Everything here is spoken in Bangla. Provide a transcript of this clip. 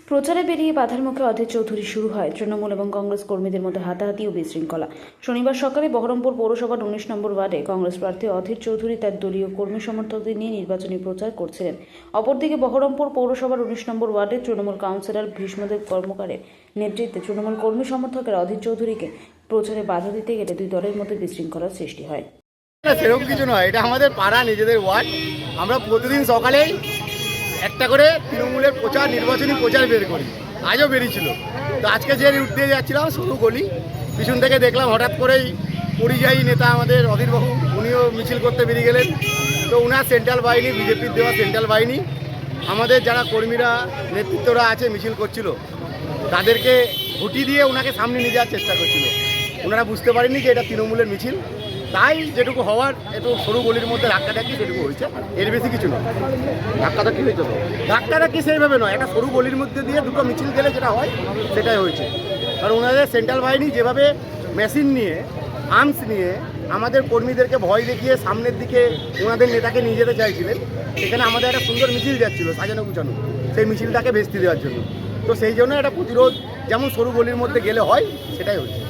প্রচারে বেরিয়ে বাধার মুখে অধীর চৌধুরী শুরু হয় তৃণমূল এবং কংগ্রেস কর্মীদের মধ্যে হাতাহাতি ও বিশৃঙ্খলা। শনিবার সকালে বহরমপুর পৌরসভার ১৯ নম্বর ওয়ার্ডে কংগ্রেস প্রার্থী অধীর চৌধুরী তার দলীয় কর্মী সমর্থকদের নিয়ে নির্বাচনী প্রচার করছিলেন। অপরদিকে বহরমপুর পৌরসভার ১৯ নম্বর ওয়ার্ডে তৃণমূল কাউন্সিলর ভীষ্মদেব কর্মকারের নেতৃত্বে তৃণমূল কর্মী সমর্থকেরা অধীর চৌধুরীকে প্রচারে বাধা দিতে গেলে দুই দলের মধ্যে বিশৃঙ্খলার সৃষ্টি হয়। সেরকম কিছু নয়, এটা আমাদের পাড়া, নিজেদের ওয়ার্ড। আমরা প্রতিদিন সকালেই একটা করে তৃণমূলের প্রচার, নির্বাচনী প্রচার বের করি। আজও বেরিয়েছিল। তো আজকে যে রুট দিয়ে যাচ্ছিলাম সরু গলি, পিছন থেকে দেখলাম হঠাৎ করেই পরিযায়ী নেতা আমাদের অধীরবাবু, উনিও মিছিল করতে বেরিয়ে গেলেন। তো উনার সেন্ট্রাল বাহিনী, বিজেপির দেওয়া সেন্ট্রাল বাহিনী, আমাদের যারা কর্মীরা, নেতৃত্বরা আছে মিছিল করছিল, তাদেরকে ঘুটি দিয়ে ওনাকে সামনে নিয়ে যাওয়ার চেষ্টা করছিল। ওনারা বুঝতে পারেননি যে এটা তৃণমূলের মিছিল, তাই যেটুকু হওয়ার একটু সরু গলির মধ্যে ধাক্কাধাক্কি সেটুকু হয়েছে, এর বেশি কিছু নয়। ধাক্কাধাক্কি হয়েছে তো ধাক্কাধাক্কি সেইভাবে নয়, একটা সরু গলির মধ্যে দিয়ে দুটো মিছিল গেলে যেটা হয় সেটাই হয়েছে। কারণ ওনাদের সেন্ট্রাল বাহিনী যেভাবে মেশিন নিয়ে, আর্মস নিয়ে আমাদের কর্মীদেরকে ভয় দেখিয়ে সামনের দিকে ওনাদের নেতাকে নিয়ে যেতে চাইছিলেন, সেখানে আমাদের একটা সুন্দর মিছিল যাচ্ছিল সাজানো গুছানো, সেই মিছিলটাকে ভেস্তে দেওয়ার জন্য। তো সেই জন্য একটা প্রতিরোধ যেমন সরু গলির মধ্যে গেলে হয় সেটাই হচ্ছে।